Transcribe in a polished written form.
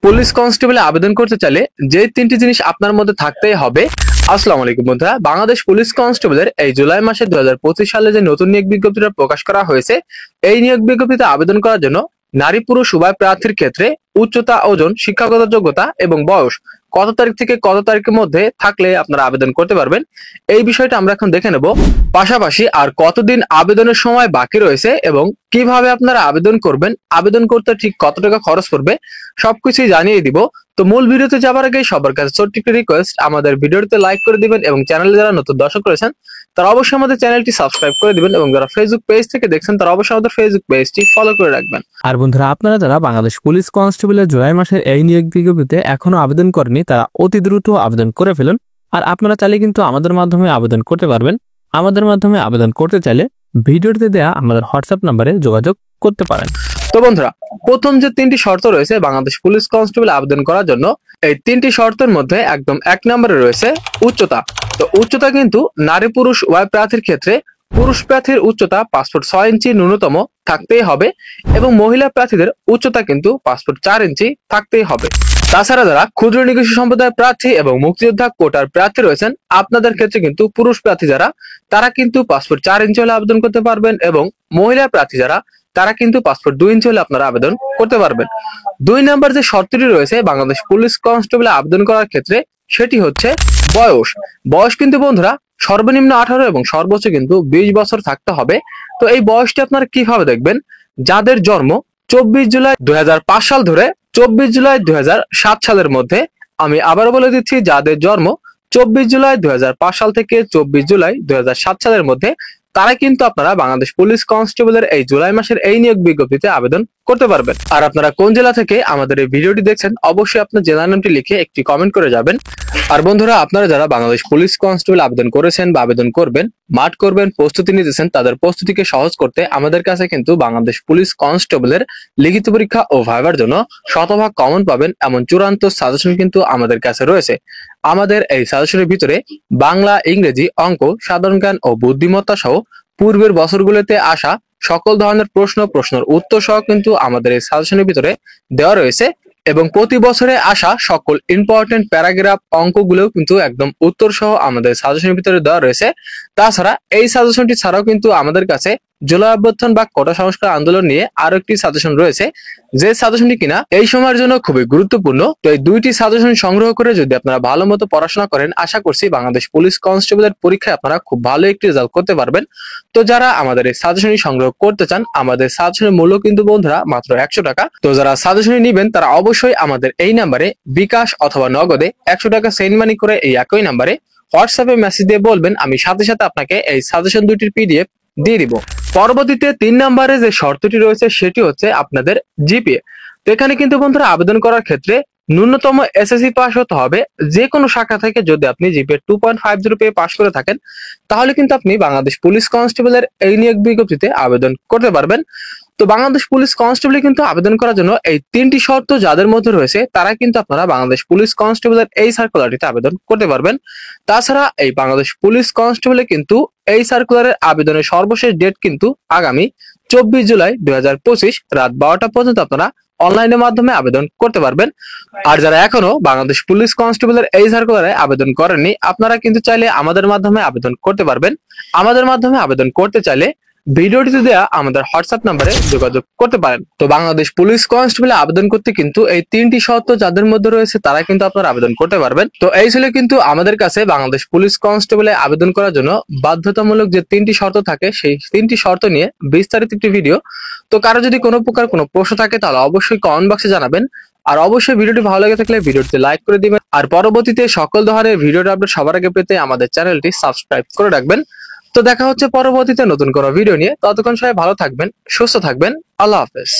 Police কনস্টেবলে আবেদন করতে চাইলে যে তিনটি জিনিস আপনার মধ্যে থাকতেই হবে। আসসালামু আলাইকুম বন্ধুরা, বাংলাদেশ পুলিশ কনস্টেবলের এই জুলাই মাসে 2025 সালে যে নতুন নিয়োগ বিজ্ঞপ্তিটা প্রকাশ করা হয়েছে, এই নিয়োগ বিজ্ঞপ্তিতে আবেদন করার জন্য নারী পুরুষ উভয় প্রার্থীর ক্ষেত্রে উচ্চতা, ওজন, শিক্ষাগত যোগ্যতা এবং বয়স কত তারিখ থেকে কত তারিখের মধ্যে থাকলে আপনারা আবেদন করতে পারবেন, এই বিষয়টা আমরা এখন দেখে নেব। পাশাপাশি আর কতদিন আবেদনের সময় বাকি রয়েছে এবং কিভাবে আপনারা আবেদন করবেন, আবেদন করতে ঠিক কত টাকা খরচ পড়বে, সবকিছুই জানিয়ে দিব। তো মূল ভিডিওতে যাবার আগে সবার কাছে ছোট্ট একটি রিকোয়েস্ট, আমাদের ভিডিওতে লাইক করে দিবেন এবং চ্যানেলে যারা নতুন দর্শক রয়েছেন তারা অবশ্যই আমাদের চ্যানেলটি সাবস্ক্রাইব করে দিবেন এবং যারা ফেসবুক পেজ থেকে দেখছেন তারা অবশ্যই আমাদের ফেসবুক পেজটি ফলো করে রাখবেন। আর বন্ধুরা, আপনারা যারা বাংলাদেশ পুলিশ কনস্টেবলের জুলাই মাসের এই নিয়োগ বিজ্ঞপ্তিতে এখনো আবেদন করেনি তারা অতি দ্রুত আবেদন করে ফেলুন। আর আপনারা চাইলে কিন্তু আমাদের মাধ্যমে আবেদন করতে পারবেন। আমাদের মাধ্যমে আবেদন করতে চাইলে ভিডিওতে দেয়া আমাদের হোয়াটসঅ্যাপ নাম্বারে যোগাযোগ করতে পারেন। তো বন্ধুরা, প্রথম যে তিনটি শর্ত রয়েছে বাংলাদেশ পুলিশ কনস্টেবল আবেদন করার জন্য, এই তিনটি শর্তের মধ্যে একদম এক নম্বরে রয়েছে উচ্চতা। তো উচ্চতা কিন্তু নারী পুরুষ উভয় প্রার্থীর ক্ষেত্রে পুরুষ প্রার্থীর উচ্চতা 5 ফুট 6 ইঞ্চি ন্যূনতম থাকতেই হবে এবং মহিলা প্রার্থীদের উচ্চতা কিন্তু 5 ফুট 4 ইঞ্চি থাকতেই হবে। তাছাড়া যারা ক্ষুদ্র নিগোষ্ঠী সম্প্রদায়ের প্রার্থী এবং মুক্তিযোদ্ধা কোটার প্রার্থী রয়েছেন, আপনাদের ক্ষেত্রে কিন্তু পুরুষ প্রার্থী যারা তারা কিন্তু 5 ফুট 4 ইঞ্চি হলে আবেদন করতে পারবেন এবং মহিলা প্রার্থী যারা তারা কিন্তু 5 ফুট 2 ইঞ্চি হলে আপনারা আবেদন করতে পারবেন। 2 নাম্বার যে শর্তটি রয়েছে বাংলাদেশ পুলিশ কনস্টেবলে আবেদন করার ক্ষেত্রে, সেটি হচ্ছে বয়স। বয়স কিন্তু বন্ধুরা সর্বনিম্ন 18 এবং সর্বোচ্চ কিন্তু 20 বছর থাকতে হবে। তো এই বয়সটি আপনারা কিভাবে দেখবেন? যাদের জন্ম 24 জুলাই 2005 সাল ধরে 24 জুলাই 2007 সালের মধ্যে, আমি আবারও বলে দিচ্ছি, যাদের জন্ম 24 জুলাই 2005 সাল থেকে 24 জুলাই 2007 সালের মধ্যে, তারা কিন্তু আপনারা বাংলাদেশ পুলিশ কনস্টেবলের এই জুলাই মাসের এই নিয়োগ বিজ্ঞপ্তিতে আবেদন করতে পারবেন। আর আপনারা কোন জেলা থেকে আমাদের এই ভিডিওটি দেখছেন অবশ্যই আপনার জেলার নামটি লিখে একটি কমেন্ট করে যাবেন। আর বন্ধুরা, আপনারা যারা বাংলাদেশ পুলিশ কনস্টেবল আবেদন করেছেন বা আবেদন করবেন, মাঠ করবেন, প্রস্তুতি নিতেছেন, তাদের প্রস্তুতিকে সহজ করতে আমাদের কাছে কিন্তু বাংলাদেশ পুলিশ কনস্টেবলের লিখিত পরীক্ষা ও ভাইবার জন্য শতভাগ কমন পাবেন এমন চূড়ান্ত সাজেশন কিন্তু আমাদের কাছে রয়েছে। আমাদের এই সাজেশনের ভিতরে বাংলা, ইংরেজি, অঙ্ক, সাধারণ জ্ঞান ও বুদ্ধিমত্তা সহ পূর্বের বছরগুলোতে আসা সকল ধরনের প্রশ্নের উত্তর সহ কিন্তু আমাদের এই সাজেশনের ভিতরে দেওয়া রয়েছে এবং প্রতি বছরে আসা সকল ইম্পর্টেন্ট প্যারাগ্রাফ অঙ্কগুলো কিন্তু একদম উত্তর সহ আমাদের সাজেশনের ভিতরে দেওয়া রয়েছে। তাছাড়া এই সাজেশনটি ছাড়াও কিন্তু আমাদের কাছে জুলাই অভ্যুত্থান বা কোটা সংস্কার আন্দোলন নিয়ে আরো একটি সাজেশন রয়েছে, যে সাজেশনটি কিনা এই সময়ের জন্য খুবই গুরুত্বপূর্ণ। তো এই দুইটি সাজেশন সংগ্রহ করে যদি আপনারা ভালো মতো পড়াশোনা করেন, আশা করছি বাংলাদেশ পুলিশ কনস্টেবলের পরীক্ষায় আপনারা খুব ভালো একটি রেজাল্ট করতে পারবেন। তো যারা আমাদের এই সাজেশনটি সংগ্রহ করতে চান, আমাদের সাজেশনের মূল্য কিন্তু বন্ধুরা মাত্র 100 টাকা। তো যারা সাজেশনটি নেবেন তারা অবশ্যই আমাদের এই নাম্বারে বিকাশ অথবা নগদে 100 টাকা সেন্ড মানি করে এই একই নাম্বারে হোয়াটসঅ্যাপে মেসেজ দিয়ে বলবেন, আমি সাথে সাথে আপনাকে এই সাজেশন দুটির পিডিএফ দিয়ে দিব। পরবর্তীতে 3 নম্বরে যে শর্তটি রয়েছে সেটি হচ্ছে আপনাদের জিপিএ। তো এখানে কিন্তু বন্ধুরা আবেদন করার ক্ষেত্রে ন্যূনতম এসএসসি পাস হতে হবে। যে কোনো শাখা থেকে যদি আপনি জিপিএ 2.50 পেয়ে পাস করে থাকেন, তাহলে কিন্তু আপনি বাংলাদেশ পুলিশ কনস্টেবলের এই নিয়োগ বিজ্ঞপ্তিতে আবেদন করতে পারবেন। তো বাংলাদেশ পুলিশ কনস্টেবলে কিন্তু আবেদন করার জন্য এই তিনটি শর্ত যাদের মধ্যে রয়েছে তারা কিন্তু আপনারা বাংলাদেশ পুলিশ কনস্টেবলের এই সার্কুলারটিতে আবেদন করতে পারবেন। তাছাড়া এই বাংলাদেশ পুলিশ কনস্টেবলে কিন্তু এই সার্কুলারের আবেদনের সর্বশেষ ডেট কিন্তু আগামী 24 জুলাই 2025 রাত 12টা পর্যন্ত আপনারা অনলাইনের মাধ্যমে আবেদন করতে পারবেন। আর যারা এখনো বাংলাদেশ পুলিশ কনস্টেবলের এই সার্কুলারে আবেদন করেননি, আপনারা কিন্তু চাইলে আমাদের মাধ্যমে আবেদন করতে পারবেন। আমাদের মাধ্যমে আবেদন করতে চাইলে ভিডিওটিতে দেওয়া আমাদের হোয়াটসঅ্যাপ নাম্বারে যোগাযোগ করতে পারেন। তো বাংলাদেশ পুলিশ কনস্টেবলে আবেদন করতে কিন্তু এই তিনটি শর্ত যাদের মধ্যে রয়েছে তারা কিন্তু আপনারা আবেদন করতে পারবেন। তো এই ছিল কিন্তু আমাদের কাছে বাংলাদেশ পুলিশ কনস্টেবলে আবেদন করার জন্য বাধ্যতামূলক যে তিনটি শর্ত থাকে, সেই তিনটি শর্ত নিয়ে বিস্তারিত একটি ভিডিও। তো কারো যদি কোনো প্রকার কোনো প্রশ্ন থাকে তাহলে অবশ্যই কমেন্ট বক্সে জানাবেন। আর অবশ্যই ভিডিওটি ভালো লেগে থাকলে ভিডিওটিতে লাইক করে দিবেন। আর পরবর্তীতে সকল ধরনের ভিডিওটা আপডেট সবার আগে পেতে আমাদের চ্যানেলটি সাবস্ক্রাইব করে রাখবেন। তো দেখা হচ্ছে পরবর্তীতে নতুন কোনো ভিডিও নিয়ে। ততক্ষণ সবাই ভালো থাকবেন, সুস্থ থাকবেন। আল্লাহ হাফেজ।